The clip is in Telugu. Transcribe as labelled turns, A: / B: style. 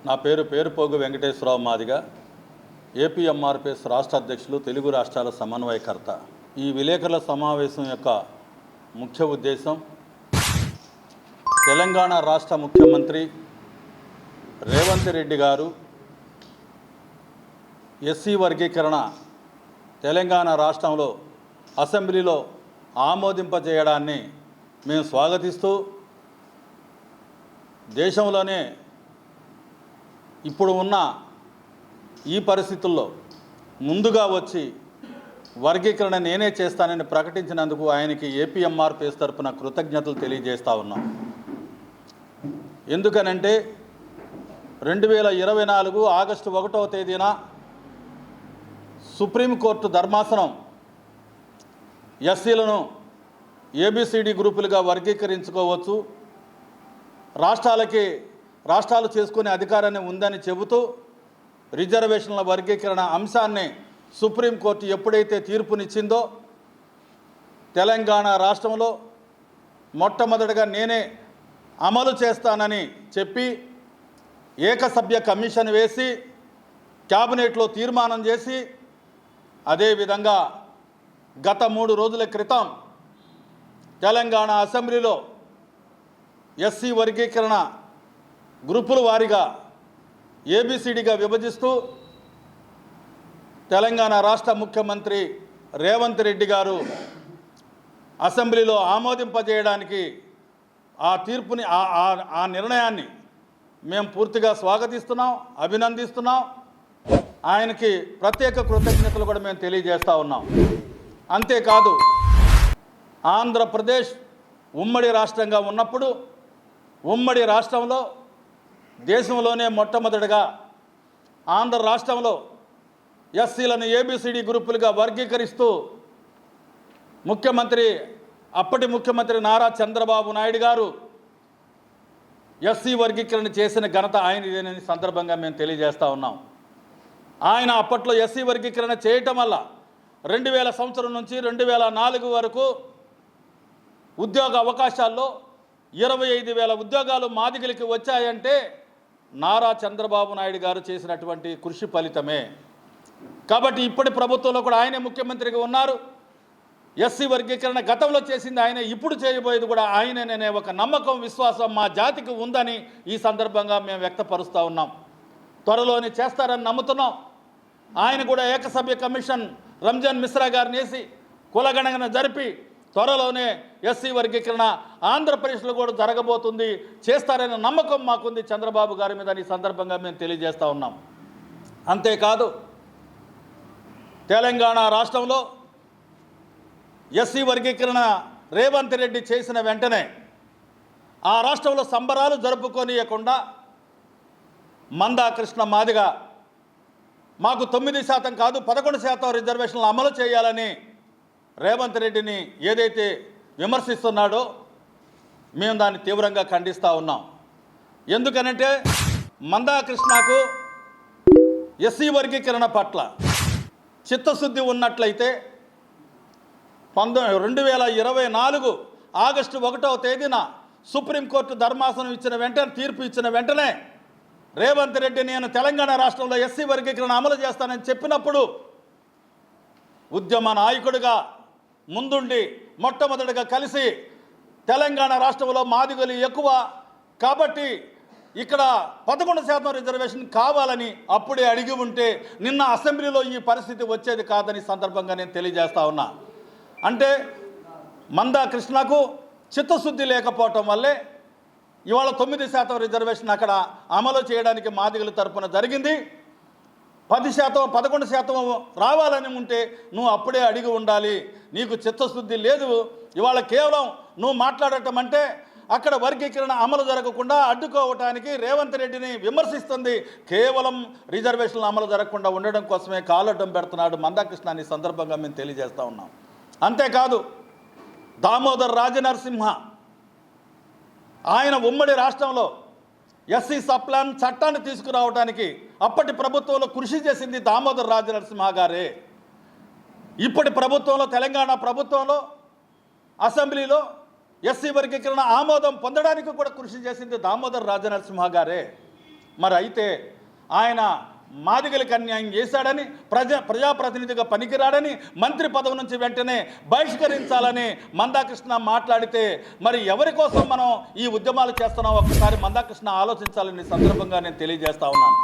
A: నా పేరు పేరుపోగు వెంకటేశ్వరరావు మాదిగ, ఏపీఎంఆర్పీఎస్ రాష్ట్ర అధ్యక్షులు, తెలుగు రాష్ట్రాల సమన్వయకర్త. ఈ విలేకరుల సమావేశం యొక్క ముఖ్య ఉద్దేశం తెలంగాణ రాష్ట్ర ముఖ్యమంత్రి రేవంత్ రెడ్డి గారు ఎస్సీ వర్గీకరణ తెలంగాణ రాష్ట్రంలో అసెంబ్లీలో ఆమోదింపజేయడాన్ని మేము స్వాగతిస్తూ, దేశంలోనే ఇప్పుడు ఉన్న ఈ పరిస్థితుల్లో ముందుగా వచ్చి వర్గీకరణ నేనే చేస్తానని ప్రకటించినందుకు ఆయనకి ఏపీఎంఆర్పీఎస్ తరపున కృతజ్ఞతలు తెలియజేస్తూ ఉన్నాం. ఎందుకనంటే 2024 ఆగస్టు 1వ తేదీన సుప్రీంకోర్టు ధర్మాసనం ఎస్సీలను ఏబిసిడి గ్రూపులుగా వర్గీకరించుకోవచ్చు, రాష్ట్రాలు చేసుకునే అధికారాన్ని ఉందని చెబుతూ రిజర్వేషన్ల వర్గీకరణ అంశాన్ని సుప్రీంకోర్టు ఎప్పుడైతే తీర్పునిచ్చిందో, తెలంగాణ రాష్ట్రంలో మొట్టమొదటిగా నేనే అమలు చేస్తానని చెప్పి ఏకసభ్య కమిషన్ వేసి క్యాబినెట్లో తీర్మానం చేసి, అదేవిధంగా గత 3 రోజుల క్రితం తెలంగాణ అసెంబ్లీలో ఎస్సీ వర్గీకరణ గ్రూపుల వారీగా ఏబిసిడిగా విభజిస్తూ తెలంగాణ రాష్ట్ర ముఖ్యమంత్రి రేవంత్ రెడ్డి గారు అసెంబ్లీలో ఆమోదింపజేయడానికి ఆ తీర్పుని ఆ నిర్ణయాన్ని మేము పూర్తిగా స్వాగతిస్తున్నాం, అభినందిస్తున్నాం. ఆయనకి ప్రత్యేక కృతజ్ఞతలు కూడా మేము తెలియజేస్తూ ఉన్నాం. అంతేకాదు, ఆంధ్రప్రదేశ్ ఉమ్మడి రాష్ట్రంగా ఉన్నప్పుడు ఉమ్మడి రాష్ట్రంలో దేశంలోనే మొట్టమొదటిగా ఆంధ్ర రాష్ట్రంలో ఎస్సీలను ఏబిసిడి గ్రూపులుగా వర్గీకరిస్తూ అప్పటి ముఖ్యమంత్రి నారా చంద్రబాబు నాయుడు గారు ఎస్సీ వర్గీకరణ చేసిన ఘనత ఆయనదేనని సందర్భంగా మేము తెలియజేస్తూ ఉన్నాం. ఆయన అప్పట్లో ఎస్సీ వర్గీకరణ చేయటం వల్ల 2000 సంవత్సరం నుంచి 2004 వరకు ఉద్యోగ అవకాశాల్లో 25,000 ఉద్యోగాలు మాదిగలకి వచ్చాయంటే నారా చంద్రబాబు నాయుడు గారు చేసినటువంటి కృషి ఫలితమే. కాబట్టి ఇప్పటి ప్రభుత్వంలో కూడా ఆయనే ముఖ్యమంత్రిగా ఉన్నారు. ఎస్సీ వర్గీకరణ గతంలో చేసింది ఆయన, ఇప్పుడు చేయబోయేది కూడా ఆయననే ఒక నమ్మకం, విశ్వాసం మా జాతికి ఉందని ఈ సందర్భంగా మేము వ్యక్తపరుస్తూ ఉన్నాం. త్వరలోనే చేస్తారని నమ్ముతున్నాం. ఆయన కూడా ఏకసభ్య కమిషన్ రంజాన్ మిశ్రా గారిని వేసి కులగణన జరిపి త్వరలోనే ఎస్సీ వర్గీకరణ ఆంధ్రప్రదేశ్లో కూడా జరగబోతుంది, చేస్తారనే నమ్మకం మాకుంది చంద్రబాబు గారి మీద. ఈ సందర్భంగా మేము తెలియజేస్తూ ఉన్నాం. అంతేకాదు, తెలంగాణ రాష్ట్రంలో ఎస్సీ వర్గీకరణ రేవంత్ రెడ్డి చేసిన వెంటనే ఆ రాష్ట్రంలో సంబరాలు జరుపుకోనియకుండా మందా కృష్ణ మాదిగ మాకు 9% కాదు 11% రిజర్వేషన్లు అమలు చేయాలని రేవంత్ రెడ్డిని ఏదైతే విమర్శిస్తున్నాడో మేము దాన్ని తీవ్రంగా ఖండిస్తూ ఉన్నాం. ఎందుకనంటే మందా కృష్ణకు ఎస్సీ వర్గీకరణ పట్ల చిత్తశుద్ధి ఉన్నట్లయితే 2024 ఆగస్టు 1వ తేదీన సుప్రీంకోర్టు ధర్మాసనం తీర్పు ఇచ్చిన వెంటనే రేవంత్ రెడ్డి నేను తెలంగాణ రాష్ట్రంలో ఎస్సీ వర్గీకరణ అమలు చేస్తానని చెప్పినప్పుడు ఉద్యమ నాయకుడిగా ముందుండి మొట్టమొదటిగా కలిసి తెలంగాణ రాష్ట్రంలో మాదిగలు ఎక్కువ కాబట్టి ఇక్కడ 11% రిజర్వేషన్ కావాలని అప్పుడే అడిగి ఉంటే నిన్న అసెంబ్లీలో ఈ పరిస్థితి వచ్చేది కాదని సందర్భంగా నేను తెలియజేస్తా ఉన్నా. అంటే మందా కృష్ణకు చిత్తశుద్ధి లేకపోవటం వల్లే ఇవాళ 9% రిజర్వేషన్ అక్కడ అమలు చేయడానికి మాదిగల తరపున జరిగింది. 10%, 11% రావాలని ఉంటే నువ్వు అప్పుడే అడిగి ఉండాలి. నీకు చిత్తశుద్ధి లేదు. ఇవాళ కేవలం నువ్వు మాట్లాడటం అంటే అక్కడ వర్గీకరణ అమలు జరగకుండా అడ్డుకోవటానికి రేవంత్ రెడ్డిని విమర్శిస్తుంది. కేవలం రిజర్వేషన్లు అమలు జరగకుండా ఉండడం కోసమే కాలడ్డం పెడుతున్నాడు మందాకృష్ణ అని సందర్భంగా మేము తెలియజేస్తూ ఉన్నాం. అంతేకాదు, దామోదర్ రాజనరసింహ ఆయన ఉమ్మడి రాష్ట్రంలో ఎస్సీ సప్లాన్ చట్టాన్ని తీసుకురావడానికి అప్పటి ప్రభుత్వంలో కృషి చేసింది దామోదర్ రాజనరసింహ గారే. ఇప్పటి ప్రభుత్వంలో, తెలంగాణ ప్రభుత్వంలో అసెంబ్లీలో ఎస్సీ వర్గీకరణ ఆమోదం పొందడానికి కూడా కృషి చేసింది దామోదర్ రాజనరసింహ గారే. మరి అయితే ఆయన మాదిగలకు అన్యాయం చేశాడని ప్రజాప్రతినిధిగా పనికిరాడని మంత్రి పదవి నుంచి వెంటనే బహిష్కరించాలని మందాకృష్ణ మాట్లాడితే మరి ఎవరి కోసం మనం ఈ ఉద్యమాలు చేస్తున్నాం ఒక్కసారి మందాకృష్ణ ఆలోచించాలని సందర్భంగా నేను తెలియజేస్తా ఉన్నాను.